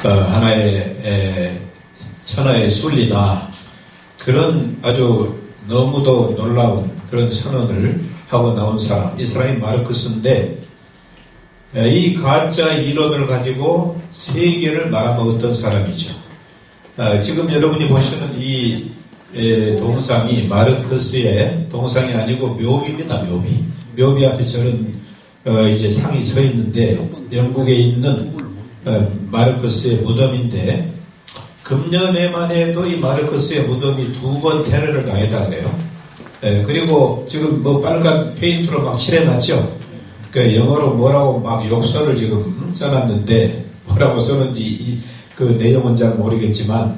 하나의 천하의 순리다. 그런 아주 너무도 놀라운 그런 선언을 하고 나온 사람, 이 사람이 마르크스인데, 이 가짜 이론을 가지고 세계를 말아먹었던 사람이죠. 지금 여러분이 보시는 이 동상이 마르크스의 동상이 아니고 묘비입니다. 묘비 앞에 저런 이제 상이 서 있는데, 영국에 있는 마르크스의 무덤인데, 금년에만 해도 이 마르크스의 무덤이 2번 테러를 당했다 그래요. 그리고 지금 뭐 빨간 페인트로 막 칠해놨죠. 그 영어로 뭐라고 막 욕설을 지금 써놨는데, 뭐라고 써는지 그 내용은 잘 모르겠지만,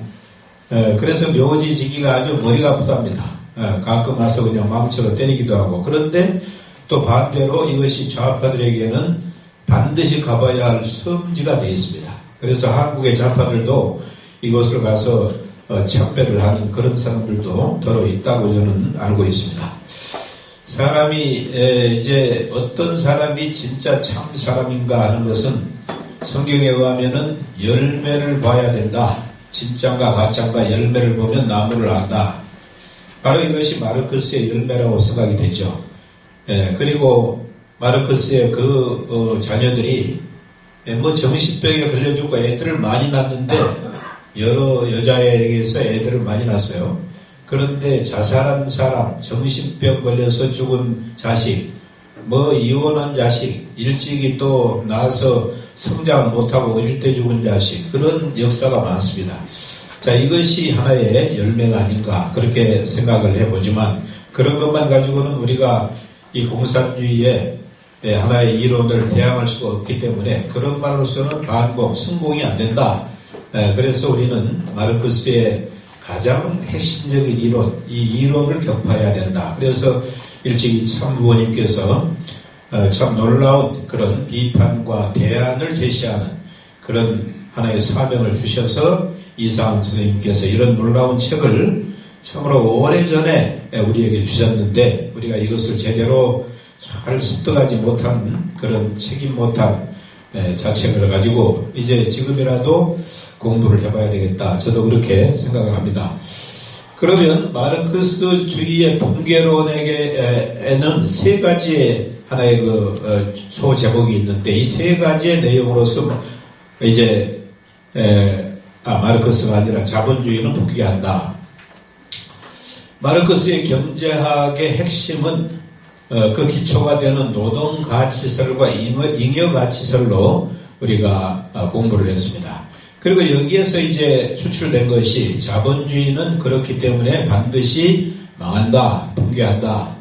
그래서 묘지 지기가 아주 머리가 아프답니다. 가끔 와서 그냥 망치로 때리기도 하고. 그런데 또 반대로 이것이 좌파들에게는 반드시 가봐야 할 성지가 되어 있습니다. 그래서 한국의 좌파들도 이곳을 가서 참배를 하는 그런 사람들도 더러 있다고 저는 알고 있습니다. 사람이 이제 어떤 사람이 진짜 참 사람인가 하는 것은 성경에 의하면은 열매를 봐야 된다. 진짠가 가짠가 열매를 보면 나무를 안다. 바로 이것이 마르크스의 열매라고 생각이 되죠. 그리고 마르크스의 그 자녀들이 뭐 정신병에 걸려주고 애들을 많이 낳는데 여러 여자에게서 애들을 많이 낳았어요. 그런데 자살한 사람, 정신병 걸려서 죽은 자식, 뭐 이혼한 자식, 일찍이 또 낳아서 성장을 못하고 어릴 때 죽은 자식, 그런 역사가 많습니다. 자, 이것이 하나의 열매가 아닌가 그렇게 생각을 해보지만, 그런 것만 가지고는 우리가 이 공산주의의 하나의 이론을 대항할 수가 없기 때문에 그런 말로서는 반공, 성공이 안 된다. 그래서 우리는 마르크스의 가장 핵심적인 이론, 이 이론을 격파해야 된다. 그래서 일찍이 참부모님께서 참 놀라운 그런 비판과 대안을 제시하는 그런 하나의 사명을 주셔서 이상한 선생님께서 이런 놀라운 책을 참으로 오래전에 우리에게 주셨는데, 우리가 이것을 제대로 잘 습득하지 못한 그런 책임 못한 자책을 가지고 이제 지금이라도 공부를 해봐야 되겠다. 저도 그렇게 생각을 합니다. 그러면 마르크스주의의 붕괴론에게는 세 가지의 하나의 그 소제목이 있는데, 이 세 가지의 내용으로서 이제 마르크스가 아니라 자본주의는 붕괴한다. 마르크스의 경제학의 핵심은 그 기초가 되는 노동가치설과 잉여가치설로 우리가 공부를 했습니다. 그리고 여기에서 이제 추출된 것이 자본주의는 그렇기 때문에 반드시 망한다, 붕괴한다.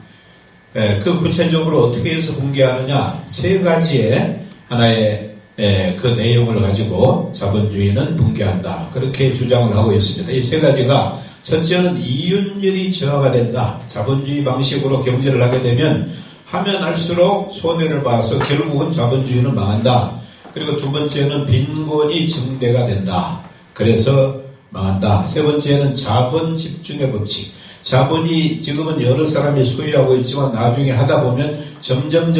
그 구체적으로 어떻게 해서 붕괴하느냐, 세 가지의 하나의 그 내용을 가지고 자본주의는 붕괴한다. 그렇게 주장을 하고 있습니다. 이 세 가지가, 첫째는 이윤율이 저하가 된다. 자본주의 방식으로 경제를 하게 되면 하면 할수록 손해를 봐서 결국은 자본주의는 망한다. 그리고 두 번째는 빈곤이 증대가 된다. 그래서 망한다. 세 번째는 자본 집중의 법칙. 자본이 지금은 여러 사람이 소유하고 있지만 나중에 하다 보면 점점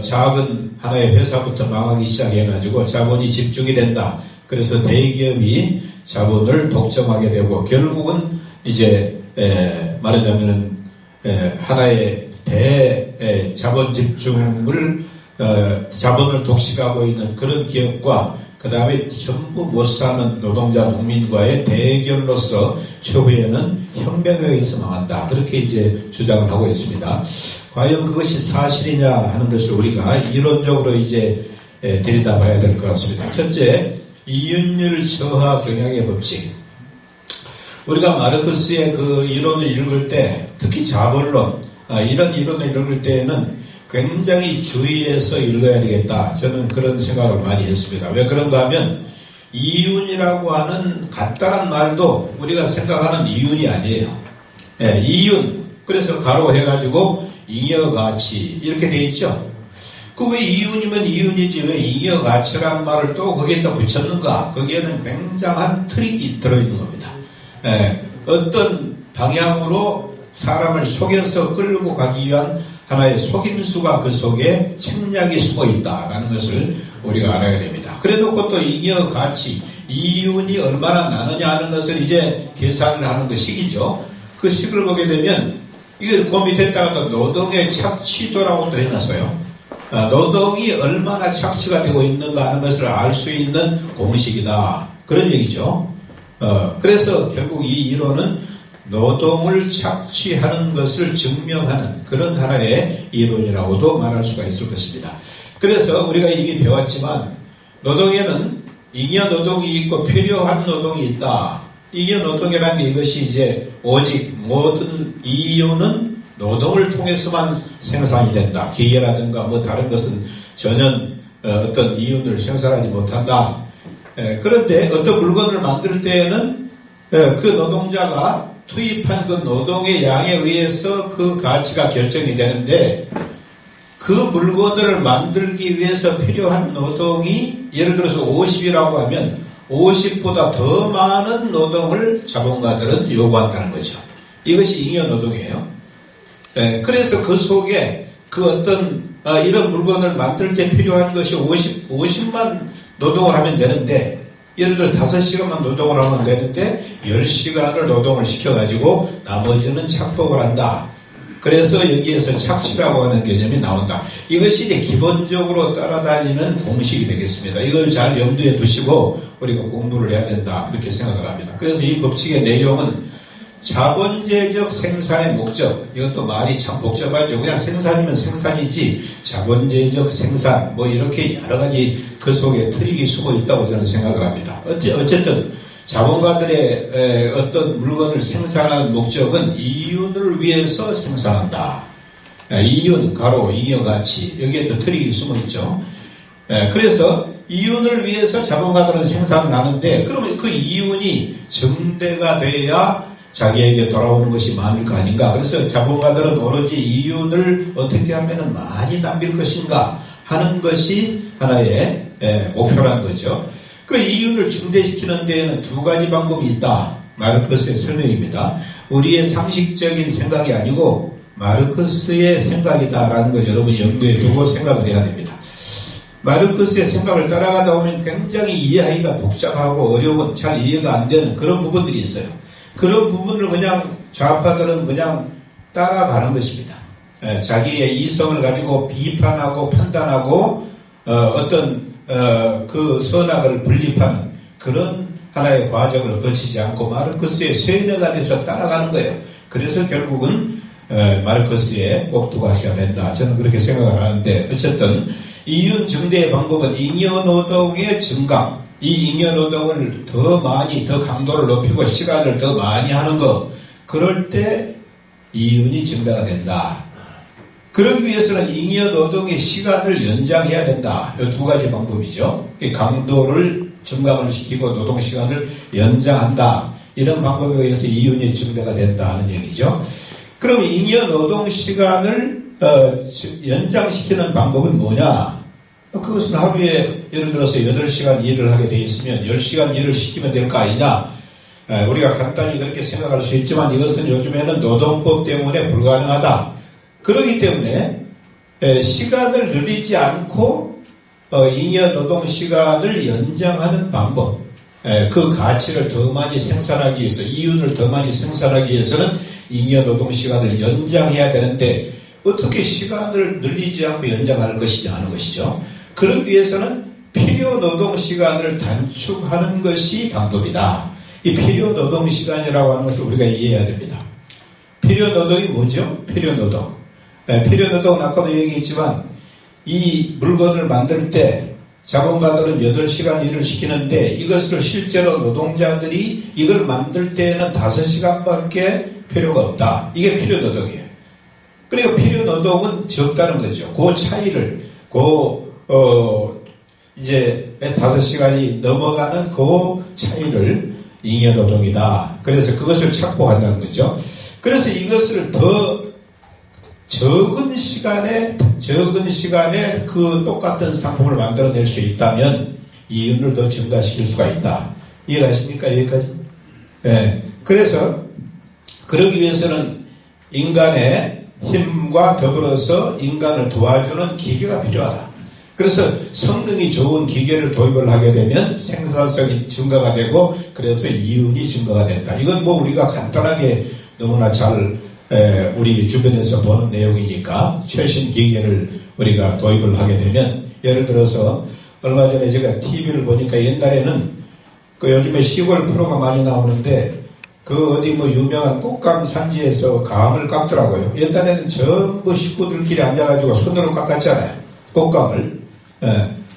작은 하나의 회사부터 망하기 시작해가지고 자본이 집중이 된다. 그래서 대기업이 자본을 독점하게 되고 결국은 이제 말하자면 하나의 자본 집중을 자본을 독식하고 있는 그런 기업과 그 다음에 전부 못 사는 노동자 농민과의 대결로서 최후에는 혁명에 의해서 망한다. 그렇게 이제 주장을 하고 있습니다. 과연 그것이 사실이냐 하는 것을 우리가 이론적으로 이제 들여다봐야 될 것 같습니다. 첫째, 이윤율 저하 경향의 법칙. 우리가 마르크스의 그 이론을 읽을 때, 특히 자본론, 이런 이론을 읽을 때에는 굉장히 주의해서 읽어야 되겠다. 저는 그런 생각을 많이 했습니다. 왜 그런가 하면 이윤이라고 하는 간단한 말도 우리가 생각하는 이윤이 아니에요. 이윤, 그래서 가로 해가지고 잉여가치 이렇게 돼 있죠. 그 왜 이윤이면 이윤이지 왜 잉여가치라는 말을 또 거기에다 붙였는가? 거기에는 굉장한 트릭이 들어있는 겁니다. 어떤 방향으로 사람을 속여서 끌고 가기 위한 하나의 속임수가 그 속에 침략이 숨어 있다라는 것을 우리가 알아야 됩니다. 그래 놓고 또 잉여 가치, 이윤이 얼마나 나느냐 하는 것을 이제 계산을 하는 그 식이죠. 그 식을 보게 되면 이게 그 밑에다가 노동의 착취도라고 또 해놨어요. 노동이 얼마나 착취가 되고 있는가 하는 것을 알 수 있는 공식이다. 그런 얘기죠. 그래서 결국 이 이론은 노동을 착취하는 것을 증명하는 그런 하나의 이론이라고도 말할 수가 있을 것입니다. 그래서 우리가 이미 배웠지만 노동에는 잉여 노동이 있고 필요한 노동이 있다. 잉여 노동이라는 게 이것이 이제 오직 모든 이유는 노동을 통해서만 생산이 된다. 기계라든가 뭐 다른 것은 전혀 어떤 이윤을 생산하지 못한다. 그런데 어떤 물건을 만들 때에는 그 노동자가 투입한 그 노동의 양에 의해서 그 가치가 결정이 되는데 그 물건을 만들기 위해서 필요한 노동이 예를 들어서 50이라고 하면 50보다 더 많은 노동을 자본가들은 요구한다는 거죠. 이것이 잉여 노동이에요. 그래서 그 속에 그 어떤 이런 물건을 만들 때 필요한 것이 50만 노동을 하면 되는데 예를 들어 5시간만 노동을 하면 되는데 10시간을 노동을 시켜가지고 나머지는 착복을 한다. 그래서 여기에서 착취라고 하는 개념이 나온다. 이것이 이제 기본적으로 따라다니는 공식이 되겠습니다. 이걸 잘 염두에 두시고 우리가 공부를 해야 된다. 그렇게 생각을 합니다. 그래서 이 법칙의 내용은 자본재적 생산의 목적, 이것도 말이 참 복잡하죠. 그냥 생산이면 생산이지 자본재적 생산 뭐 이렇게 여러 가지 그 속에 트릭이 숨어 있다고 저는 생각을 합니다. 어쨌든 자본가들의 어떤 물건을 생산하는 목적은 이윤을 위해서 생산한다. 이윤, 가로, 잉여가치 여기에 또 트릭이 숨어 있죠. 그래서 이윤을 위해서 자본가들은 생산을 하는데 그러면 그 이윤이 증대가 돼야 자기에게 돌아오는 것이 많을 거 아닌가. 그래서 자본가들은 오로지 이윤을 어떻게 하면 많이 남길 것인가 하는 것이 하나의 목표라는 거죠. 그 이윤을 증대시키는 데에는 두 가지 방법이 있다. 마르크스의 설명입니다. 우리의 상식적인 생각이 아니고 마르크스의 생각이다라는 걸 여러분이 염두에 두고 생각을 해야 됩니다. 마르크스의 생각을 따라가다 보면 굉장히 이해하기가 복잡하고 어려운 잘 이해가 안 되는 그런 부분들이 있어요. 그런 부분을 그냥 좌파들은 그냥 따라가는 것입니다. 자기의 이성을 가지고 비판하고 판단하고 어떤 그 선악을 분립하는 그런 하나의 과정을 거치지 않고 마르크스의 쇠뇌가 돼서 따라가는 거예요. 그래서 결국은 마르크스의 꼭두각시가 된다. 저는 그렇게 생각을 하는데 어쨌든 이윤 증대의 방법은 잉여노동의 증강, 이 잉여노동을 더 많이 더 강도를 높이고 시간을 더 많이 하는 것, 그럴 때 이윤이 증대가 된다. 그러기 위해서는 잉여노동의 시간을 연장해야 된다. 이 두 가지 방법이죠. 강도를 증강을 시키고 노동시간을 연장한다. 이런 방법에 의해서 이윤이 증대가 된다 하는 얘기죠. 그럼 잉여노동시간을 연장시키는 방법은 뭐냐? 그것은 하루에 예를 들어서 8시간 일을 하게 돼 있으면 10시간 일을 시키면 될 거 아니냐? 우리가 간단히 그렇게 생각할 수 있지만 이것은 요즘에는 노동법 때문에 불가능하다. 그렇기 때문에 시간을 늘리지 않고 잉여노동 시간을 연장하는 방법, 그 가치를 더 많이 생산하기 위해서, 이윤을 더 많이 생산하기 위해서는 잉여노동 시간을 연장해야 되는데 어떻게 시간을 늘리지 않고 연장할 것이냐 하는 것이죠. 그러기 위해서는 필요노동 시간을 단축하는 것이 방법이다. 이 필요노동 시간이라고 하는 것을 우리가 이해해야 됩니다. 필요노동이 뭐죠? 필요노동. 필요노동은 아까도 얘기했지만 이 물건을 만들 때 자본가들은 8시간 일을 시키는데 이것을 실제로 노동자들이 이걸 만들 때에는 5시간밖에 필요가 없다. 이게 필요노동이에요. 그리고 필요노동은 적다는 거죠. 그 차이를, 이제 5시간이 넘어가는 그 차이를 잉여노동이다. 그래서 그것을 착복한다는 거죠. 그래서 이것을 더 적은 시간에 그 똑같은 상품을 만들어낼 수 있다면 이윤을 더 증가시킬 수가 있다. 이해가십니까? 여기까지? 네. 그래서 그러기 위해서는 인간의 힘과 더불어서 인간을 도와주는 기계가 필요하다. 그래서 성능이 좋은 기계를 도입을 하게 되면 생산성이 증가가 되고 그래서 이윤이 증가가 된다. 이건 뭐 우리가 간단하게 너무나 잘 우리 주변에서 보는 내용이니까 최신 기계를 우리가 도입을 하게 되면 예를 들어서 얼마 전에 제가 TV를 보니까 옛날에는 그 요즘에 시골 프로가 많이 나오는데 그 어디 뭐 유명한 꽃감 산지에서 감을 깎더라고요. 옛날에는 전부 식구들끼리 앉아가지고 손으로 깎았잖아요. 꽃감을.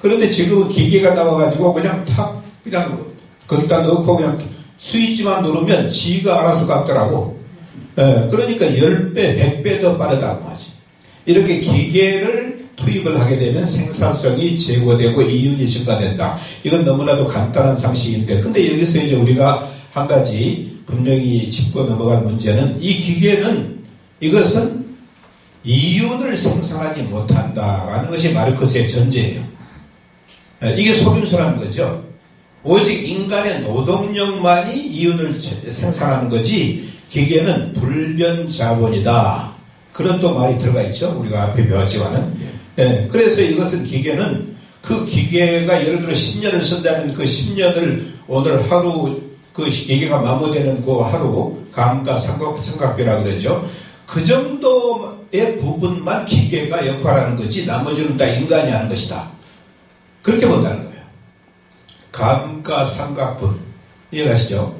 그런데 지금 기계가 나와가지고 그냥 거기다 넣고 그냥 스위치만 누르면 지가 알아서 깎더라고. 그러니까 10배, 100배 더 빠르다고 하지. 이렇게 기계를 투입을 하게 되면 생산성이 제고되고 이윤이 증가된다. 이건 너무나도 간단한 상식인데, 근데 여기서 이제 우리가 한 가지 분명히 짚고 넘어갈 문제는 이 기계는 이것은 이윤을 생산하지 못한다라는 것이 마르크스의 전제예요. 이게 속임수라는 거죠. 오직 인간의 노동력만이 이윤을 생산하는 거지 기계는 불변자본이다. 그런 또 말이 들어가 있죠. 우리가 앞에 배웠지만은. 그래서 이것은 기계는 그 기계가 예를 들어 10년을 쓴다면 그 10년을 오늘 하루 그 기계가 마모되는 그 하루 감가 삼각비라 그러죠. 그 정도의 부분만 기계가 역할하는 거지 나머지는 다 인간이 하는 것이다. 그렇게 본다는 거예요. 감가상각분 이해가시죠?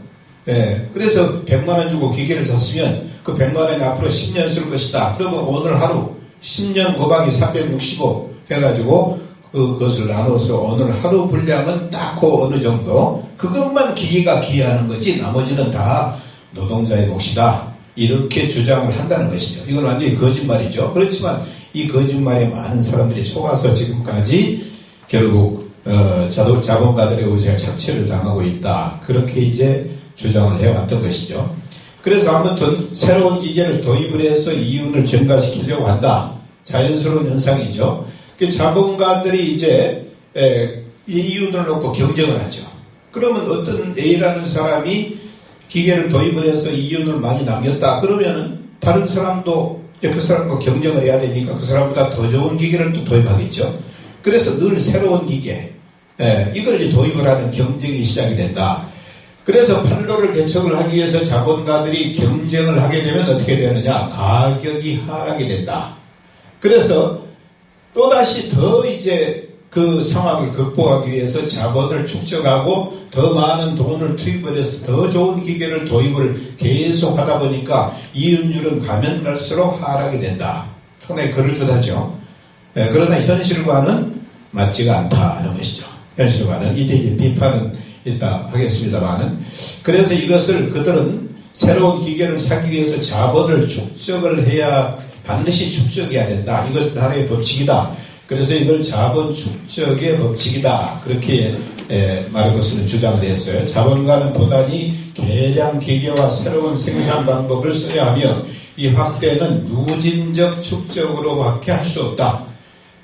그래서 100만원 주고 기계를 샀으면 그 100만원이 앞으로 10년 쓸 것이다. 그러면 오늘 하루 10년 곱하기 365 해가지고 그것을 나눠서 오늘 하루 분량은 딱 그 어느 정도 그것만 기계가 기여하는 거지 나머지는 다 노동자의 몫이다. 이렇게 주장을 한다는 것이죠. 이건 완전히 거짓말이죠. 그렇지만 이 거짓말에 많은 사람들이 속아서 지금까지 결국 자본가들의 의사에 착취를 당하고 있다. 그렇게 이제 주장을 해왔던 것이죠. 그래서 아무튼 새로운 기계를 도입을 해서 이윤을 증가시키려고 한다. 자연스러운 현상이죠. 그 자본가들이 이제 이윤을 놓고 경쟁을 하죠. 그러면 어떤 A라는 사람이 기계를 도입을 해서 이윤을 많이 남겼다. 그러면은 다른 사람도 그 사람과 경쟁을 해야 되니까 그 사람보다 더 좋은 기계를 또 도입하겠죠. 그래서 늘 새로운 기계, 이걸 이제 도입을 하는 경쟁이 시작이 된다. 그래서 판로를 개척을 하기 위해서 자본가들이 경쟁을 하게 되면 어떻게 되느냐? 가격이 하락이 된다. 그래서 또다시 더 이제 그 상황을 극복하기 위해서 자본을 축적하고 더 많은 돈을 투입을 해서 더 좋은 기계를 도입을 계속 하다 보니까 이윤율은 가면 갈수록 하락이 된다. 상당히 그럴듯하죠. 그러나 현실과는 맞지가 않다는 것이죠. 현실과는 이제 비판은 있다 하겠습니다만은 그래서 이것을 그들은 새로운 기계를 사기 위해서 자본을 축적을 해야 반드시 축적해야 된다. 이것은 하나의 법칙이다. 그래서 이걸 자본 축적의 법칙이다. 그렇게 마르크스는 주장을 했어요. 자본가는 보다니 개량 기계와 새로운 생산 방법을 써야 하며 이 확대는 누진적 축적으로밖에 할 수 없다.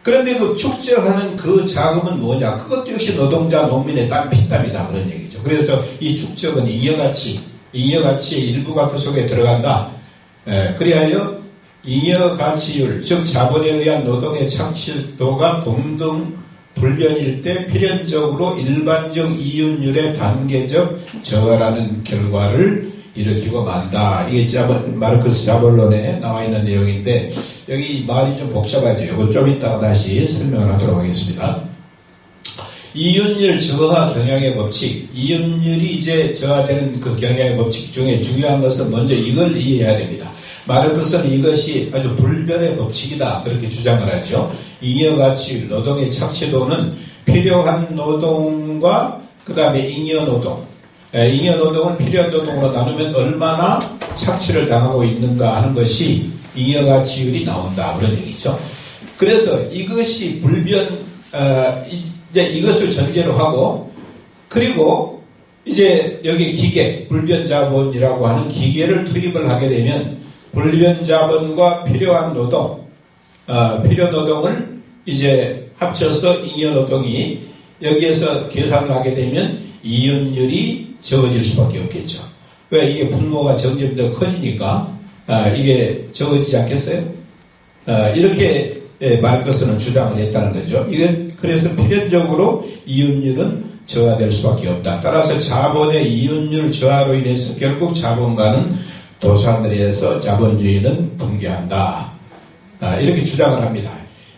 그런데 그 축적하는 그 자금은 뭐냐? 그것도 역시 노동자, 농민의 땀, 피땀이다. 그런 얘기죠. 그래서 이 축적은 잉여가치의 일부가 그 속에 들어간다. 그리하여 잉여가치율, 즉 자본에 의한 노동의 착취도가 동등 불변일 때 필연적으로 일반적 이윤율의 단계적 저하라는 결과를 일으키고 만다. 이게 마르크스 자본론에 나와 있는 내용인데 여기 말이 좀 복잡하죠. 이거 좀 이따가 다시 설명을 하도록 하겠습니다. 이윤율 저하 경향의 법칙. 이윤율이 이제 저하되는 그 경향의 법칙 중에 중요한 것은 먼저 이걸 이해해야 됩니다. 마르크스는 이것이 아주 불변의 법칙이다. 그렇게 주장을 하죠. 잉여가치율, 노동의 착취도는 필요한 노동과 그 다음에 잉여노동. 잉여노동을 필요한 노동으로 나누면 얼마나 착취를 당하고 있는가 하는 것이 잉여가치율이 나온다. 그런 얘기죠. 그래서 이것이 이제 이것을 전제로 하고 그리고 이제 여기 기계, 불변자본이라고 하는 기계를 투입을 하게 되면 불변자본과 필요한 노동, 필요 노동을 이제 합쳐서 잉여노동이 여기에서 계산을 하게 되면 이윤율이 적어질 수밖에 없겠죠. 왜? 이게 분모가 점점 더 커지니까 이게 적어지지 않겠어요? 이렇게 마르크스는 주장을 했다는 거죠. 이게 그래서 필연적으로 이윤율은 저하될 수밖에 없다. 따라서 자본의 이윤율 저하로 인해서 결국 자본가는 도산을해서 자본주의는 붕괴한다. 이렇게 주장을 합니다.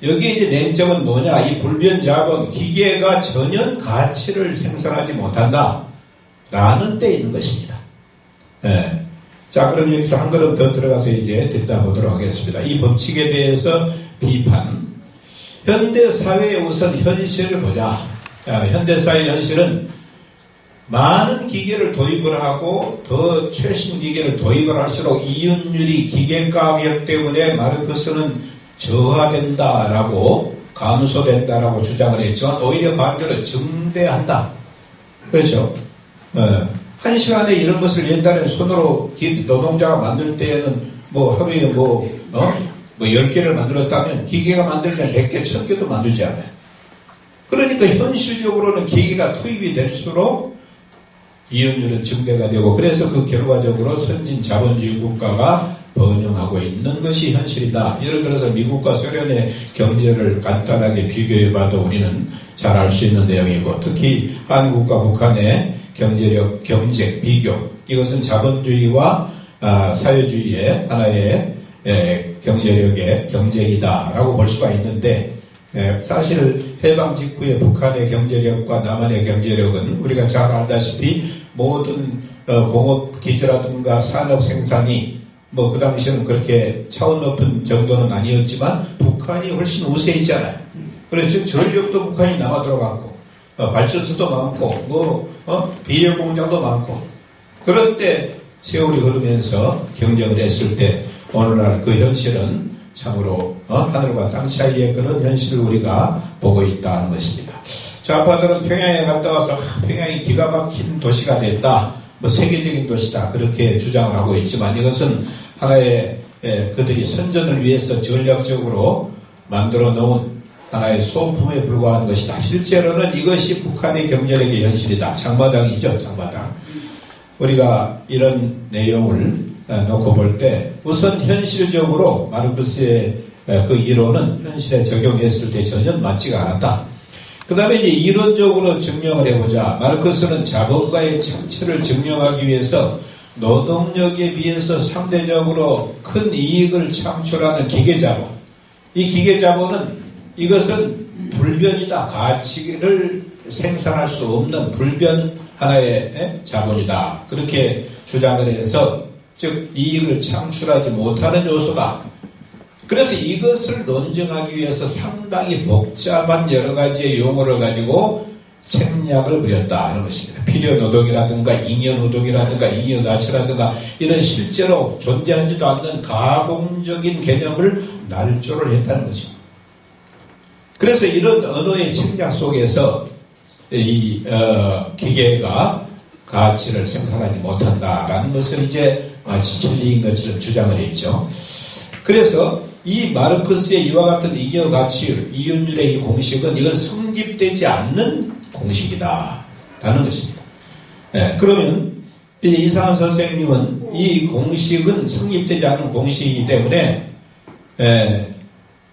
여기에 이제 맹점은 뭐냐? 이 불변 자본, 기계가 전혀 가치를 생산하지 못한다. 라는 데 있는 것입니다. 예. 자, 그럼 여기서 한 걸음 더 들어가서 이제 듣다 보도록 하겠습니다. 이 법칙에 대해서 비판. 현대사회의 우선 현실을 보자. 현대사회 현실은 많은 기계를 도입을 하고 더 최신 기계를 도입을 할수록 이윤율이 기계 가격 때문에 마르크스는 저하된다라고 감소된다라고 주장을 했지만 오히려 반대로 증대한다. 그렇죠? 한 시간에 이런 것을 옛날에 손으로 노동자가 만들 때에는 뭐 하루에 뭐 10개를 만들었다면 기계가 만들면 100개, 1000개도 만들지 않아요. 그러니까 현실적으로는 기계가 투입이 될수록 이윤율은 증대가 되고 그래서 그 결과적으로 선진 자본주의 국가가 번영하고 있는 것이 현실이다. 예를 들어서 미국과 소련의 경제를 간단하게 비교해봐도 우리는 잘 알 수 있는 내용이고 특히 한국과 북한의 경제력, 경쟁, 비교 이것은 자본주의와 사회주의의 하나의 경제력의 경쟁이다라고 볼 수가 있는데 사실 해방 직후에 북한의 경제력과 남한의 경제력은 우리가 잘 알다시피 모든 공업 기지라든가 산업 생산이 뭐 그 당시에는 그렇게 차원 높은 정도는 아니었지만 북한이 훨씬 우세했잖아요. 그래서 전력도 북한이 남아 들어갔고 발전소도 많고 비료 공장도 많고 그런데 세월이 흐르면서 경쟁을 했을 때 오늘날 그 현실은 참으로 하늘과 땅 사이의 그런 현실을 우리가 보고 있다는 것입니다. 좌파들은 평양에 갔다 와서 평양이 기가 막힌 도시가 됐다. 뭐 세계적인 도시다. 그렇게 주장을 하고 있지만 이것은 하나의 그들이 선전을 위해서 전략적으로 만들어 놓은 하나의 소품에 불과한 것이다. 실제로는 이것이 북한의 경제력의 현실이다. 장마당이죠. 장마당. 우리가 이런 내용을 놓고 볼 때 우선 현실적으로 마르크스의 그 이론은 현실에 적용했을 때 전혀 맞지가 않았다. 그 다음에 이제 이론적으로 증명을 해보자. 마르크스는 자본가의 창출을 증명하기 위해서 노동력에 비해서 상대적으로 큰 이익을 창출하는 기계자본. 이 기계자본은 이것은 불변이다. 가치를 생산할 수 없는 불변 하나의 자본이다. 그렇게 주장을 해서 즉 이익을 창출하지 못하는 요소다. 그래서 이것을 논증하기 위해서 상당히 복잡한 여러 가지의 용어를 가지고 책략을 부렸다 하는 것입니다. 필요노동이라든가 잉여노동이라든가 잉여가치라든가 이런 실제로 존재하지도 않는 가공적인 개념을 날조를 했다는 거죠. 그래서 이런 언어의 책략 속에서 이 기계가 가치를 생산하지 못한다라는 것을 이제 마치 진리인 것처럼 주장을 했죠. 그래서 이 마르크스의 이와 같은 잉여가치율, 이윤율의 이 공식은 이건 성립되지 않는 공식이다라는 것입니다. 그러면 이제 이상한 선생님은 이 공식은 성립되지 않는 공식이기 때문에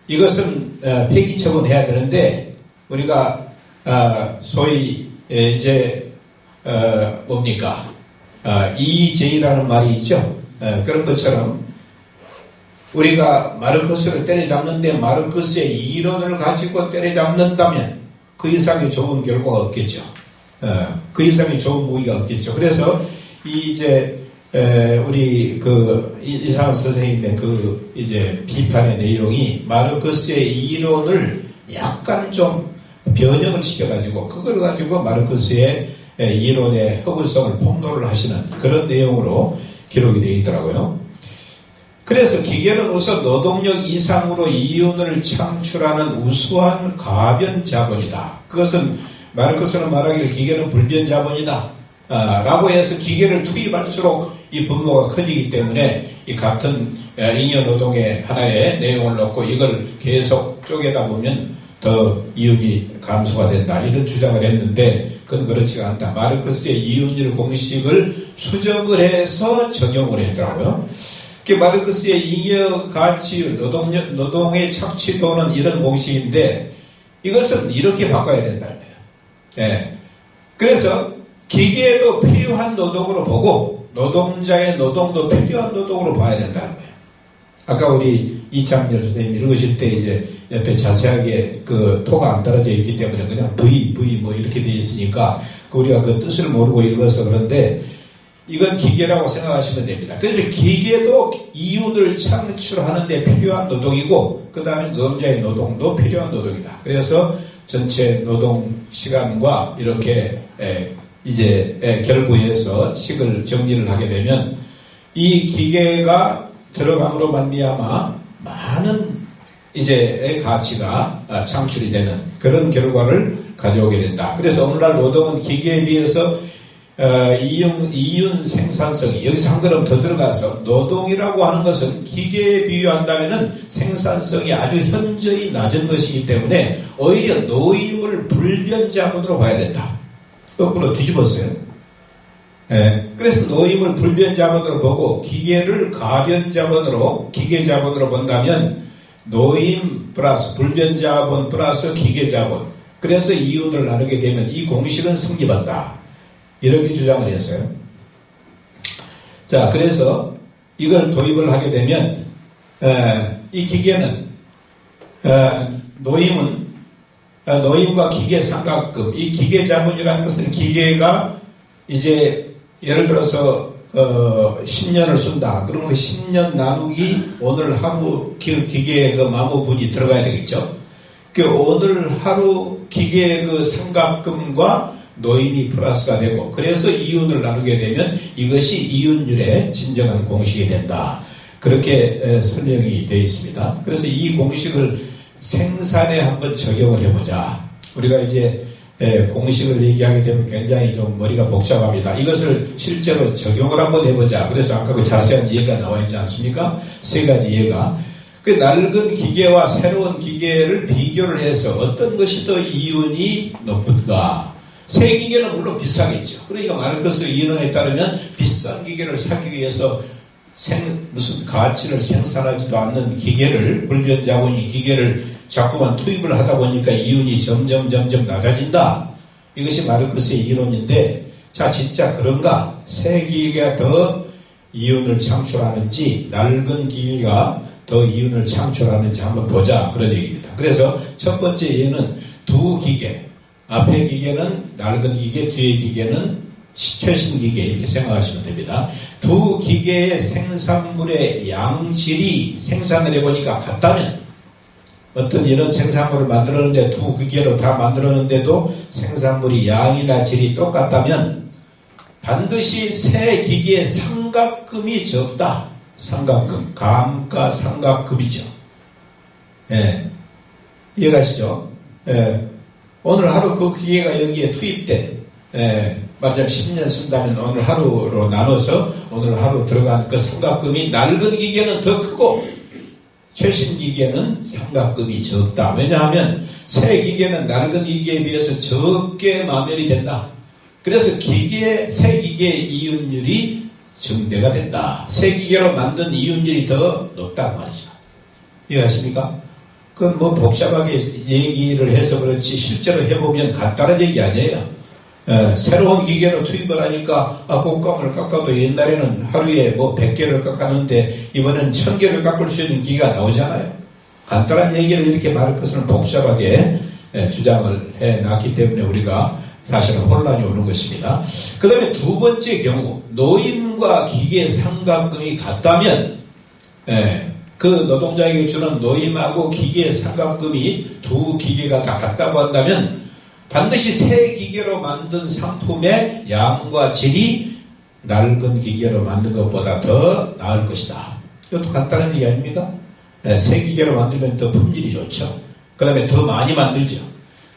이것은 폐기 처분해야 되는데 우리가 소위 이제 뭡니까? EJ라는 말이 있죠. 그런 것처럼 우리가 마르크스를 때려잡는데 마르크스의 이론을 가지고 때려잡는다면 그 이상의 좋은 결과가 없겠죠. 그 이상의 좋은 무기가 없겠죠. 그래서 이제 우리 그 이상한 선생님의 그 이제 비판의 내용이 마르크스의 이론을 약간 좀 변형을 시켜가지고 그걸 가지고 마르크스의 이론의 허구성을 폭로를 하시는 그런 내용으로 기록이 되어 있더라고요. 그래서 기계는 우선 노동력 이상으로 이윤을 창출하는 우수한 가변 자본이다. 그것은 마르크스는 말하기를 기계는 불변 자본이다. 라고 해서 기계를 투입할수록 이 분모가 커지기 때문에 이 같은 잉여 노동의 하나의 내용을 넣고 이걸 계속 쪼개다 보면 더 이윤이 감소가 된다. 이런 주장을 했는데 그건 그렇지가 않다. 마르크스의 이윤율 공식을 수정을 해서 적용을 했더라고요. 마르크스의 잉여 가치율, 노동의 착취도는 이런 공식인데 이것은 이렇게 바꿔야 된다는 거예요. 예. 그래서 기계도 필요한 노동으로 보고 노동자의 노동도 필요한 노동으로 봐야 된다는 거예요. 아까 우리 이창렬 선생님 읽으실 때 이제 옆에 자세하게 그 토가 안 떨어져 있기 때문에 그냥 V 뭐 이렇게 되어 있으니까 우리가 그 뜻을 모르고 읽어서 그런데 이건 기계라고 생각하시면 됩니다. 그래서 기계도 이윤을 창출하는 데 필요한 노동이고 그 다음에 노동자의 노동도 필요한 노동이다. 그래서 전체 노동 시간과 이렇게 이제 결부해서 식을 정리를 하게 되면 이 기계가 들어감으로 말미암아 많은 이제 가치가 창출이 되는 그런 결과를 가져오게 된다. 그래서 오늘날 노동은 기계에 비해서 이윤 생산성이 여기서 한 걸음 더 들어가서 노동이라고 하는 것은 기계에 비유한다면은 생산성이 아주 현저히 낮은 것이기 때문에 오히려 노임을 불변자본으로 봐야 된다. 거꾸로 뒤집었어요. 그래서 노임을 불변자본으로 보고 기계를 가변자본으로 기계자본으로 본다면 노임 플러스 불변자본 플러스 기계자본 그래서 이윤을 나누게 되면 이 공식은 성립한다. 이렇게 주장을 했어요. 자, 그래서 이걸 도입을 하게 되면 이 기계는 노임과 기계 삼각금 이 기계 자본이라는 것은 기계가 이제 예를 들어서 10년을 쓴다. 그러면 그 10년 나누기 오늘 하루 기계의 그 마모분이 들어가야 되겠죠. 그 오늘 하루 기계의 그 삼각금과 노임이 플러스가 되고 그래서 이윤을 나누게 되면 이것이 이윤율의 진정한 공식이 된다. 그렇게 설명이 되어 있습니다. 그래서 이 공식을 생산에 한번 적용을 해보자. 우리가 이제 공식을 얘기하게 되면 굉장히 좀 머리가 복잡합니다. 이것을 실제로 적용을 한번 해보자. 그래서 아까 그 자세한 이해가 나와 있지 않습니까? 세 가지 이해가. 그 낡은 기계와 새로운 기계를 비교를 해서 어떤 것이 더 이윤이 높은가? 새 기계는 물론 비싸겠죠. 그러니까 마르크스 이론에 따르면 비싼 기계를 사기 위해서 무슨 가치를 생산하지도 않는 기계를 불변자본인 기계를 자꾸만 투입을 하다 보니까 이윤이 점점 낮아진다. 이것이 마르크스의 이론인데 자 진짜 그런가? 새 기계가 더 이윤을 창출하는지 낡은 기계가 더 이윤을 창출하는지 한번 보자 그런 얘기입니다. 그래서 첫 번째 예는 두 기계 앞에 기계는 낡은 기계, 뒤에 기계는 최신 기계 이렇게 생각하시면 됩니다. 두 기계의 생산물의 양질이 생산을 해보니까 같다면 어떤 이런 생산물을 만들었는데 두 기계로 다 만들었는데도 생산물이 양이나 질이 똑같다면 반드시 새 기계의 삼각금이 적다. 삼각금, 감가상각금이죠. 이해가시죠? 오늘 하루 그 기계가 여기에 투입된 말하자면 10년 쓴다면 오늘 하루로 나눠서 오늘 하루 들어간 그 삼각금이 낡은 기계는 더 크고 최신 기계는 삼각금이 적다. 왜냐하면 새 기계는 낡은 기계에 비해서 적게 마멸이 된다. 그래서 새 기계의 이윤율이 증대가 된다. 새 기계로 만든 이윤율이 더 높다는 말이죠. 이해하십니까? 그건 뭐 복잡하게 얘기를 해서 그렇지 실제로 해보면 간단한 얘기 아니에요. 새로운 기계로 투입을 하니까 곡감을 깎아도 옛날에는 하루에 뭐 100개를 깎았는데 이번엔 1000개를 깎을 수 있는 기계가 나오잖아요. 간단한 얘기를 이렇게 마르크스는 복잡하게 주장을 해놨기 때문에 우리가 사실은 혼란이 오는 것입니다. 그 다음에 두 번째 경우 노임과 기계 삼각금이 같다면 그 노동자에게 주는 노임하고 기계 삼각금이 두 기계가 다 같다고 한다면 반드시 새 기계로 만든 상품의 양과 질이 낡은 기계로 만든 것보다 더 나을 것이다. 이것도 간단한 얘기 아닙니까? 새 기계로 만들면 더 품질이 좋죠. 그 다음에 더 많이 만들죠.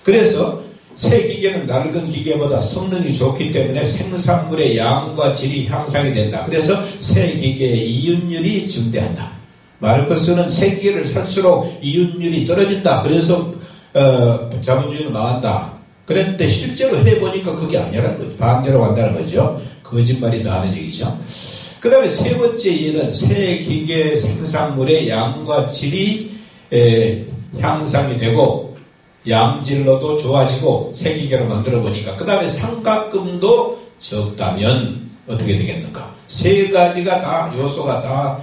그래서 새 기계는 낡은 기계보다 성능이 좋기 때문에 생산물의 양과 질이 향상이 된다. 그래서 새 기계의 이윤율이 증대한다. 마르크스는 새 기계를 살수록 이윤율이 떨어진다. 그래서 자본주의는 망한다. 그랬는데 실제로 해보니까 그게 아니라는 거죠. 반대로 간다는 거죠. 거짓말이다 하는 얘기죠. 그 다음에 세 번째 예는 새 기계 생산물의 양과 질이 향상이 되고 양질로도 좋아지고 세기계로 만들어 보니까 그 다음에 상가금도 적다면 어떻게 되겠는가? 세 가지가 다 요소가 다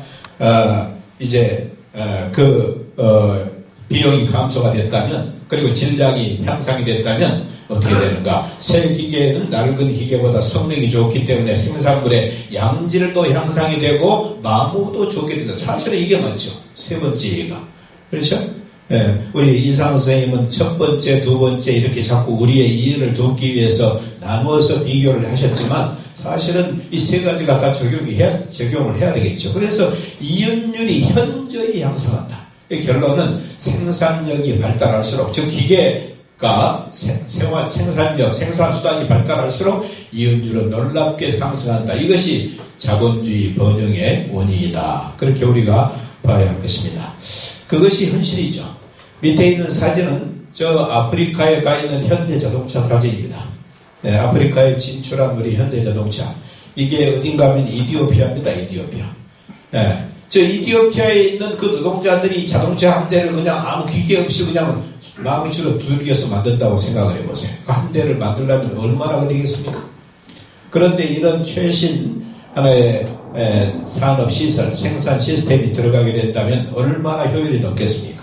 비용이 감소가 됐다면, 그리고 질량이 향상이 됐다면 어떻게 되는가? 새 기계는 낡은 기계보다 성능이 좋기 때문에 생산물의 양질도 향상이 되고 마모도 좋게 된다. 사실은 이게 맞죠. 세 번째 얘기가. 그렇죠? 예, 우리 이상호 선생님은 첫 번째, 두 번째 이렇게 자꾸 우리의 이해를 돕기 위해서 나누어서 비교를 하셨지만 사실은 이 세 가지가 다 적용을 해야 되겠죠. 그래서 이윤율이 현저히 향상한다. 결론은 생산력이 발달할수록, 즉 기계가 생산력, 생산수단이 발달할수록 이윤율은 놀랍게 상승한다. 이것이 자본주의 번영의 원인이다. 그렇게 우리가 봐야 할 것입니다. 그것이 현실이죠. 밑에 있는 사진은 저 아프리카에 가 있는 현대자동차 사진입니다. 네, 아프리카에 진출한 우리 현대자동차. 이게 어딘가 하면 이디오피아입니다. 이디오피아. 네, 저 이디오피아에 있는 그 노동자들이 자동차 한 대를 그냥 아무 기계 없이 그냥 마음치로 두들겨서 만든다고 생각을 해보세요. 한 대를 만들려면 얼마나 걸리겠습니까? 그런데 이런 최신 하나의 산업시설, 생산 시스템이 들어가게 된다면 얼마나 효율이 높겠습니까?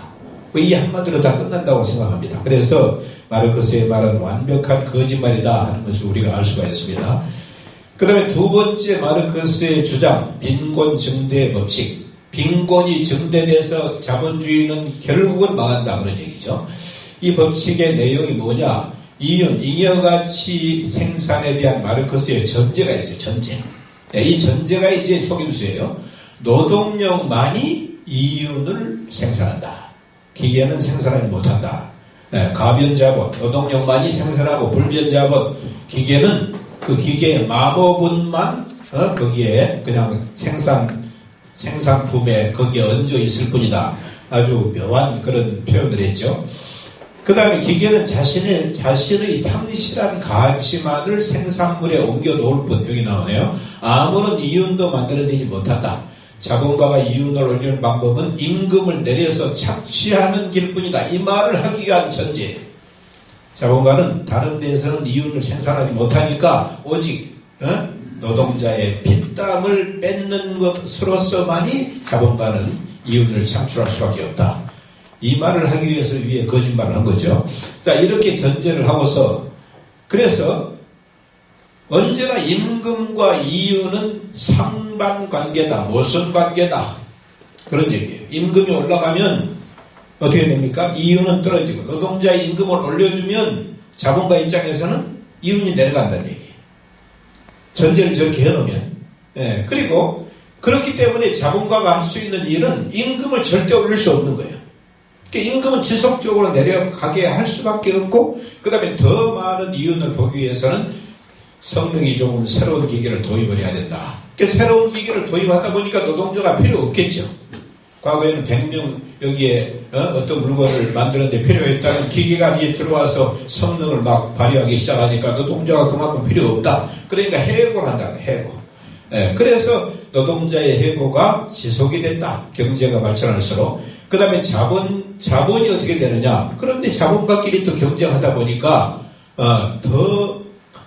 이 한마디로 다 끝난다고 생각합니다. 그래서 마르크스의 말은 완벽한 거짓말이다 하는 것을 우리가 알 수가 있습니다. 그 다음에 두 번째 마르크스의 주장, 빈곤 증대 법칙. 빈곤이 증대돼서 자본주의는 결국은 망한다 그런 얘기죠. 이 법칙의 내용이 뭐냐? 이윤, 잉여가치 생산에 대한 마르크스의 전제가 있어요. 전제. 이 전제가 이제 속임수예요. 노동력만이 이윤을 생산한다. 기계는 생산하지 못한다. 가변자본, 노동력만이 생산하고 불변자본, 기계는 그 기계의 마모분만 거기에 그냥 생산품에 거기에 얹어 있을 뿐이다. 아주 묘한 그런 표현을 했죠. 그 다음에 기계는 자신의 상실한 가치만을 생산물에 옮겨 놓을 뿐. 여기 나오네요. 아무런 이윤도 만들어내지 못한다. 자본가가 이윤을 올리는 방법은 임금을 내려서 착취하는 길뿐이다. 이 말을 하기 위한 전제. 자본가는 다른 데에서는 이윤을 생산하지 못하니까 오직 노동자의 피땀을 뺏는 것으로서만이 자본가는 이윤을 창출할 수밖에 없다. 이 말을 하기 위해서 위에 거짓말을 한 거죠. 자, 이렇게 전제를 하고서, 그래서 언제나 임금과 이윤은 상반관계다, 모순관계다. 그런 얘기예요. 임금이 올라가면 어떻게 됩니까? 이윤은 떨어지고, 노동자의 임금을 올려주면 자본가 입장에서는 이윤이 내려간다는 얘기예요. 전제를 저렇게 해놓으면. 예, 그리고 그렇기 때문에 자본가가 할 수 있는 일은 임금을 절대 올릴 수 없는 거예요. 그러니까 임금은 지속적으로 내려가게 할 수밖에 없고, 그 다음에 더 많은 이윤을 보기 위해서는 성능이 좋은 새로운 기계를 도입을 해야 된다. 그러니까 새로운 기계를 도입하다 보니까 노동자가 필요 없겠죠. 과거에는 100명 여기에 어떤 물건을 만드는데 필요했다는 기계가 이제 들어와서 성능을 막 발휘하기 시작하니까 노동자가 그만큼 필요 없다. 그러니까 해고를 한다. 해고. 예, 그래서 노동자의 해고가 지속이 된다. 경제가 발전할수록. 그 다음에 자본이 어떻게 되느냐. 그런데 자본가끼리 또 경쟁하다 보니까 더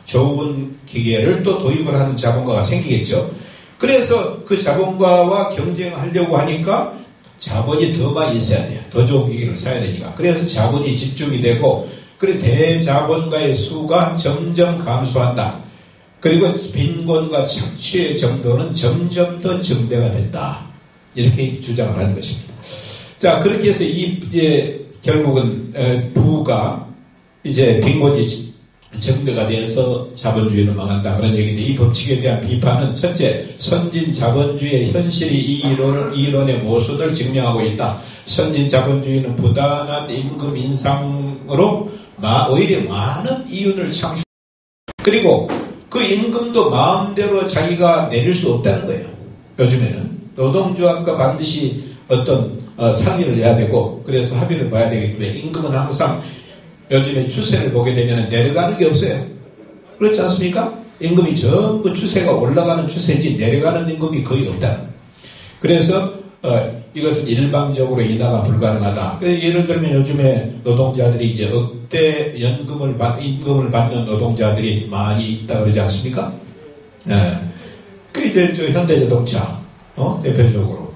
좋은 기계를 또 도입을 하는 자본가가 생기겠죠. 그래서 그 자본가와 경쟁하려고 하니까 자본이 더 많이 있어야 돼요. 더 좋은 기계를 사야 되니까. 그래서 자본이 집중이 되고, 그래 대자본가의 수가 점점 감소한다. 그리고 빈곤과 착취의 정도는 점점 더 증대가 된다. 이렇게 주장을 하는 것입니다. 자, 그렇게 해서 결국은 부가 이제 빈곤이 증대가 돼서 자본주의는 망한다. 그런 얘기인데, 이 법칙에 대한 비판은 첫째, 선진 자본주의의 현실이 이 이론의 모순을 증명하고 있다. 선진 자본주의는 부단한 임금 인상으로 오히려 많은 이윤을 창출. 그리고 그 임금도 마음대로 자기가 내릴 수 없다는 거예요. 요즘에는 노동조합과 반드시 어떤 상의를 해야 되고, 그래서 합의를 봐야 되기 때문에 임금은 항상 요즘에 추세를 보게 되면 내려가는 게 없어요. 그렇지 않습니까? 임금이 전부 추세가 올라가는 추세지 내려가는 임금이 거의 없다. 그래서 이것은 일방적으로 인하가 불가능하다. 예를 들면 요즘에 노동자들이 이제 억대 임금을 받는 노동자들이 많이 있다 그러지 않습니까? 예. 그 이제 저 현대자동차, 대표적으로,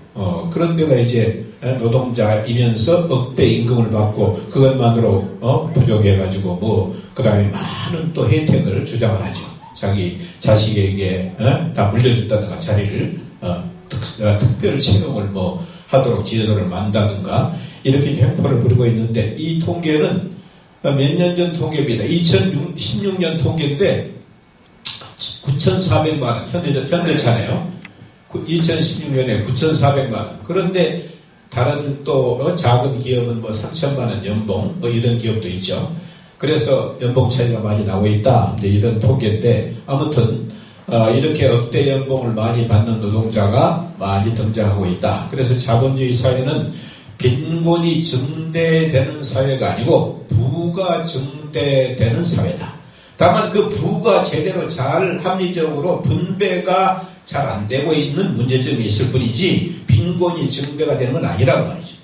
그런 데가 이제 노동자이면서 억대 임금을 받고 그것만으로, 부족해가지고 그 다음에 많은 또 혜택을 주장을 하죠. 자기 자식에게, 다 물려줬다든가 자리를, 특별 채용을 하도록 지도를 만다든가 이렇게 행포를 부리고 있는데 이 통계는 몇 년 전 통계입니다. 2016년 통계인데 9,400만 원 현대차네요. 2016년에 9,400만 원. 그런데 다른 또 작은 기업은 3천만 원 연봉 이런 기업도 있죠. 그래서 연봉 차이가 많이 나고 있다. 이런 통계인데 아무튼 이렇게 억대 연봉을 많이 받는 노동자가 많이 등장하고 있다. 그래서 자본주의 사회는 빈곤이 증대되는 사회가 아니고 부가 증대되는 사회다. 다만 그 부가 제대로 잘 합리적으로 분배가 잘 안 되고 있는 문제점이 있을 뿐이지 빈곤이 증대가 되는 건 아니라고 말이죠.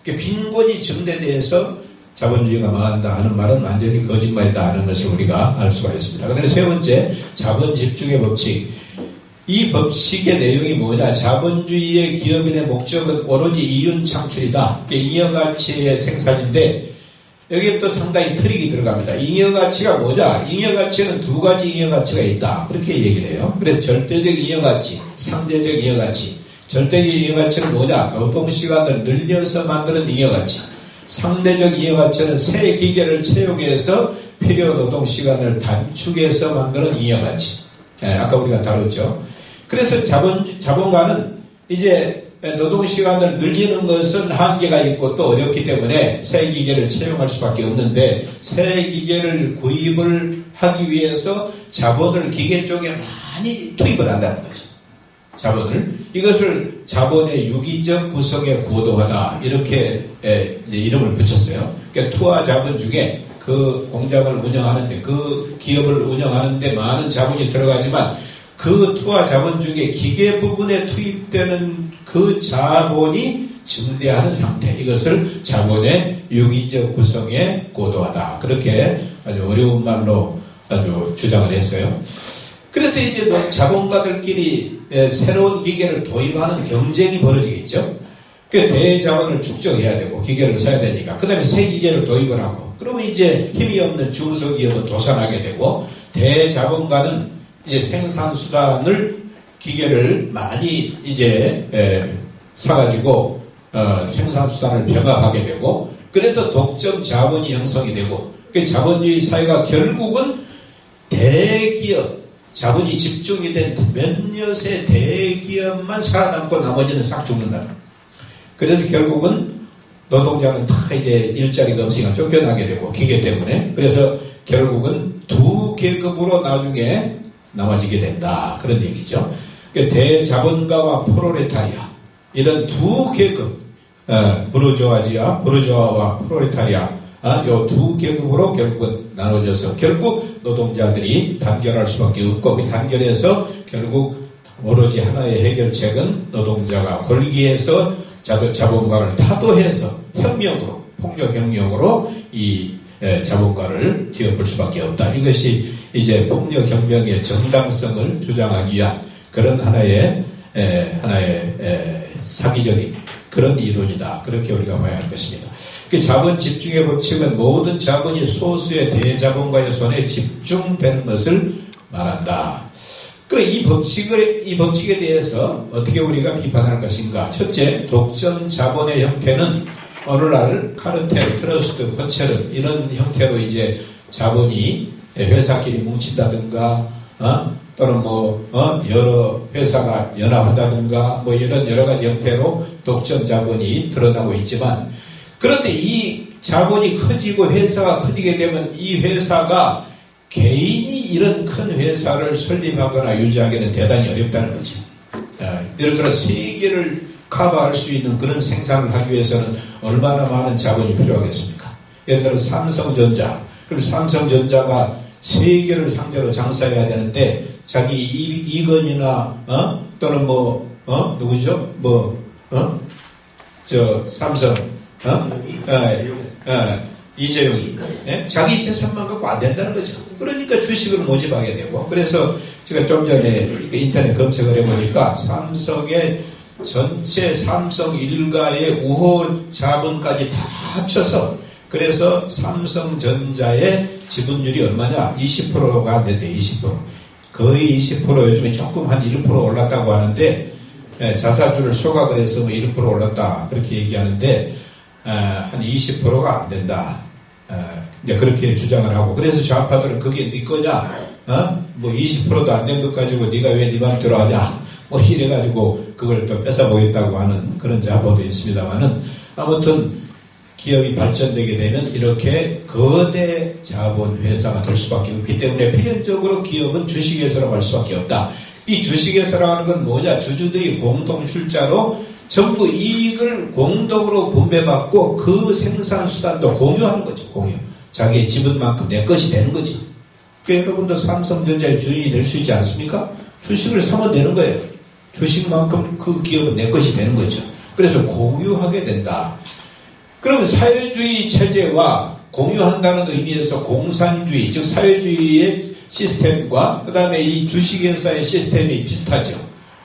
빈곤이 증대돼서 자본주의가 망한다 하는 말은 완전히 거짓말이다 하는 것을 우리가 알 수가 있습니다. 그런데 세 번째, 자본 집중의 법칙. 이 법칙의 내용이 뭐냐? 자본주의의 기업인의 목적은 오로지 이윤 창출이다. 잉여가치의 생산인데 여기에 또 상당히 트릭이 들어갑니다. 잉여가치가 뭐냐? 잉여가치는 두 가지 잉여가치가 있다. 그렇게 얘기를 해요. 그래서 절대적 잉여가치, 상대적 잉여가치. 절대적 잉여가치는 뭐냐? 노동시간을 늘려서 만드는 잉여가치. 상대적 잉여가치는 새 기계를 채용해서 필요 노동시간을 단축해서 만드는 잉여가치. 아까 우리가 다뤘죠. 그래서 자본가는 이제 노동시간을 늘리는 것은 한계가 있고 또 어렵기 때문에 새 기계를 채용할 수밖에 없는데 새 기계를 구입을 하기 위해서 자본을 기계 쪽에 많이 투입을 한다는 거죠. 자본을. 이것을 자본의 유기적 구성에 고도하다. 이렇게 이름을 붙였어요. 그러니까 투하 자본 중에 그 공장을 운영하는데 그 기업을 운영하는데 많은 자본이 들어가지만 그 투하 자본 중에 기계 부분에 투입되는 그 자본이 증대하는 상태. 이것을 자본의 유기적 구성에 고도하다. 그렇게 아주 어려운 말로 아주 주장을 했어요. 그래서 이제 자본가들끼리 새로운 기계를 도입하는 경쟁이 벌어지겠죠. 대자본을 축적해야 되고 기계를 사야 되니까 그 다음에 새 기계를 도입을 하고 그러면 이제 힘이 없는 중소기업은 도산하게 되고 대자본가는 이제 생산수단을 기계를 많이 이제 사가지고 생산수단을 병합하게 되고 그래서 독점 자본이 형성이 되고 자본주의 사회가 결국은 대기업 자본이 집중이 된 몇몇의 대기업만 살아남고 나머지는 싹 죽는다. 그래서 결국은 노동자는 다 이제 일자리가 없으니까 쫓겨나게 되고 기계 때문에 그래서 결국은 두 계급으로 나중에 나눠지게 된다. 그런 얘기죠. 대자본가와 프롤레타리아 이런 두 계급 부르주아와 프롤레타리아 요 두 계급으로 결국은 나눠져서 결국 노동자들이 단결할 수밖에 없고 그 단결해서 결국 오로지 하나의 해결책은 노동자가 권리에서 자본가를 타도해서 혁명으로 폭력혁명으로 이 자본가를 뒤엎을 수밖에 없다. 이것이 이제 폭력혁명의 정당성을 주장하기 위한 그런 하나의 사기적인 그런 이론이다. 그렇게 우리가 봐야 할 것입니다. 그 자본 집중의 법칙은 모든 자본이 소수의 대자본가의 손에 집중되는 것을 말한다. 그럼 이 법칙에 대해서 어떻게 우리가 비판할 것인가? 첫째, 독점 자본의 형태는 오늘날 카르텔, 트러스트, 콘체른 이런 형태로 이제 자본이 회사끼리 뭉친다든가, 또는 여러 회사가 연합한다든가, 이런 여러 가지 형태로 독점 자본이 드러나고 있지만, 그런데 이 자본이 커지고 회사가 커지게 되면 이 회사가 개인이 이런 큰 회사를 설립하거나 유지하기는 대단히 어렵다는 거죠. 예를 들어 세계를 커버할 수 있는 그런 생산을 하기 위해서는 얼마나 많은 자본이 필요하겠습니까? 예를 들어 삼성전자. 그럼 삼성전자가 세계를 상대로 장사해야 되는데 자기 이건이나 또는 누구죠? 삼성, 이재용이 자기 재산만 갖고 안 된다는 거죠. 그러니까 주식을 모집하게 되고, 그래서 제가 좀 전에 인터넷 검색을 해보니까 삼성의 전체 삼성 일가의 우호 자본까지 다 합쳐서, 그래서 삼성전자의 지분율이 얼마냐? 20%가 안 된대. 20%. 거의 20%, 요즘에 조금 한 1% 올랐다고 하는데, 자사주를 소각을 해서 뭐 1% 올랐다 그렇게 얘기하는데, 한 20%가 안 된다. 이제 그렇게 주장을 하고, 그래서 좌파들은 그게 네 거냐? 뭐 20%도 안 된 것 가지고 네가 왜 네 맘대로 하냐? 뭐 이래가지고 그걸 또 뺏어보겠다고 하는 그런 좌파도 있습니다만은, 아무튼 기업이 발전되게 되면 이렇게 거대 자본 회사가 될 수밖에 없기 때문에 필연적으로 기업은 주식회사라고 할 수밖에 없다. 이 주식회사라고 하는 건 뭐냐? 주주들이 공동 출자로 전부 이익을 공동으로 분배받고 그 생산수단도 공유하는 거죠. 공유. 자기의 지분만큼 내 것이 되는 거지. 그러니까 여러분도 삼성전자의 주인이 될 수 있지 않습니까? 주식을 사면 되는 거예요. 주식만큼 그 기업은 내 것이 되는 거죠. 그래서 공유하게 된다. 그러면 사회주의 체제와 공유한다는 의미에서 공산주의, 즉 사회주의의 시스템과 그 다음에 이 주식회사의 시스템이 비슷하죠.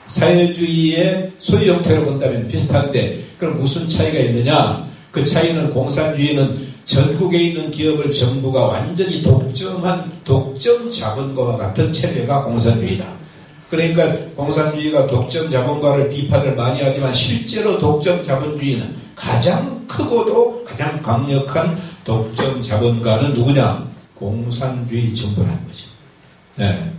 사회주의의 소유 형태로 본다면 비슷한데, 그럼 무슨 차이가 있느냐? 그 차이는 공산주의는 전국에 있는 기업을 정부가 완전히 독점 자본가와 같은 체제가 공산주의다. 그러니까 공산주의가 독점 자본가를 비판을 많이 하지만 실제로 독점 자본주의는 가장 크고도 가장 강력한 독점 자본가는 누구냐? 공산주의 정부라는 거죠. 네.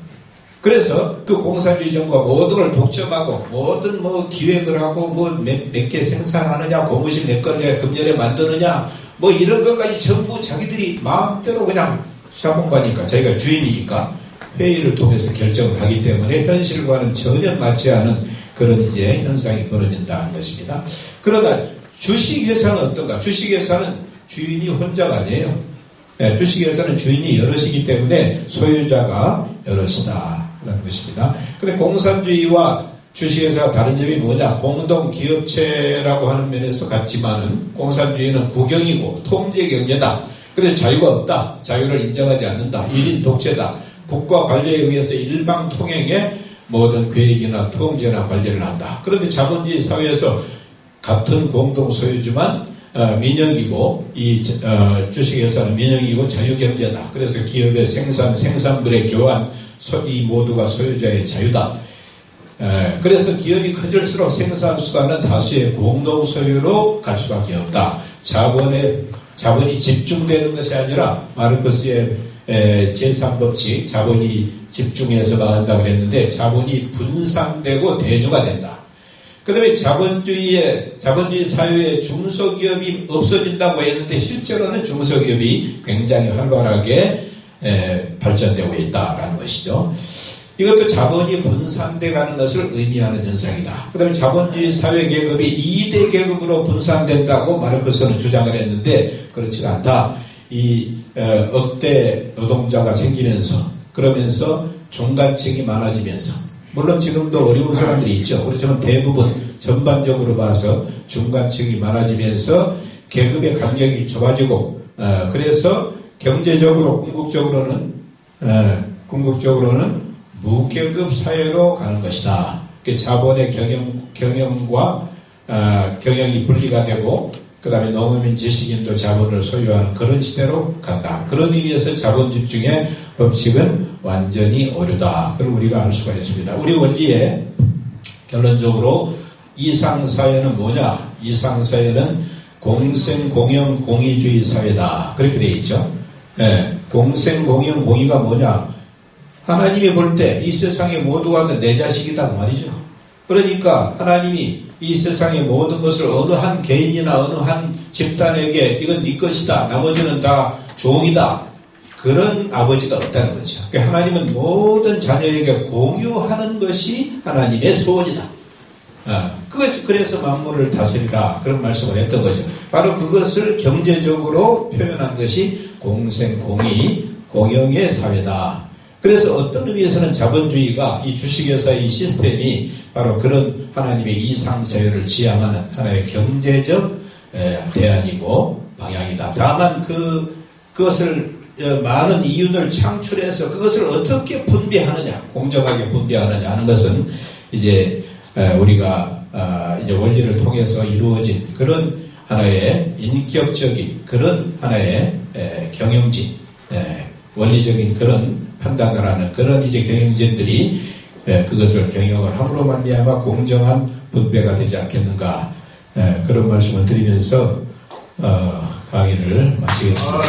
그래서 그 공산주의 정부가 모든 걸 독점하고 모든 뭐 기획을 하고 뭐 몇 개 생산하느냐, 고무신 몇 건에 금년에 만드느냐, 뭐 이런 것까지 전부 자기들이 마음대로 그냥 자본가니까, 자기가 주인이니까 회의를 통해서 결정을 하기 때문에 현실과는 전혀 맞지 않은 그런 이제 현상이 벌어진다는 것입니다. 그러나 주식회사는 어떤가? 주식회사는 주인이 혼자가 아니에요. 네, 주식회사는 주인이 여럿이기 때문에 소유자가 여럿이다 라는 것입니다. 근데 공산주의와 주식회사가 다른 점이 뭐냐? 공동기업체라고 하는 면에서 같지만은 공산주의는 국영이고 통제경제다. 그래서 자유가 없다. 자유를 인정하지 않는다. 1인 독재다. 국가 관리에 의해서 일방통행의 모든 계획이나 통제나 관리를 한다. 그런데 자본주의 사회에서 같은 공동소유주만 민영이고, 이 주식회사는 민영이고 자유경제다. 그래서 기업의 생산물의 교환, 이 모두가 소유자의 자유다. 그래서 기업이 커질수록 생산수단은 다수의 공동소유로 갈 수밖에 없다. 자본이 집중되는 것이 아니라 마르크스의 제3법칙, 자본이 집중해서 나간다고 그랬는데 자본이 분산되고 대조가 된다. 그 다음에 자본주의 사회에 중소기업이 없어진다고 했는데 실제로는 중소기업이 굉장히 활발하게 발전되고 있다라는 것이죠. 이것도 자본이 분산돼 가는 것을 의미하는 현상이다. 그 다음에 자본주의 사회 계급이 2대 계급으로 분산된다고 마르크스는 주장을 했는데 그렇지 않다. 이 억대 노동자가 생기면서, 그러면서 중간층이 많아지면서, 물론 지금도 어려운 사람들이 있죠. 그렇지만 대부분 전반적으로 봐서 중간층이 많아지면서 계급의 간격이 좁아지고, 그래서 경제적으로 궁극적으로는 무계급 사회로 가는 것이다. 자본의 경영과 경영이 분리가 되고, 그 다음에 농민 지식인도 자본을 소유하는 그런 시대로 간다. 그런 의미에서 자본 집중의 법칙은 완전히 오류다. 그걸 우리가 알 수가 있습니다. 우리 원리에 결론적으로 이상사회는 뭐냐? 이상사회는 공생, 공영, 공의주의 사회다. 그렇게 되어 있죠. 네. 공생, 공영, 공의가 뭐냐? 하나님이 볼 때 이 세상의 모두가 내 자식이다 말이죠. 그러니까 하나님이 이 세상의 모든 것을 어느 한 개인이나 어느 한 집단에게 이건 네 것이다, 나머지는 다 종이다, 그런 아버지가 없다는 거죠. 그러니까 하나님은 모든 자녀에게 공유하는 것이 하나님의 소원이다. 그래서 만물을 다스리라, 그런 말씀을 했던 거죠. 바로 그것을 경제적으로 표현한 것이 공생, 공의, 공영의 사회다. 그래서 어떤 의미에서는 자본주의가 이 주식회사의 시스템이 바로 그런 하나님의 이상사회를 지향하는 하나의 경제적 대안이고 방향이다. 다만 그것을 많은 이윤을 창출해서 그것을 어떻게 분배하느냐, 공정하게 분배하느냐 하는 것은 이제 우리가 이제 원리를 통해서 이루어진 그런 하나의 인격적인 그런 하나의 경영진, 원리적인 그런 판단을 하는 그런 이제 경영진들이 그것을 경영을 함으로 말미암아 공정한 분배가 되지 않겠는가, 그런 말씀을 드리면서 강의를 마치겠습니다.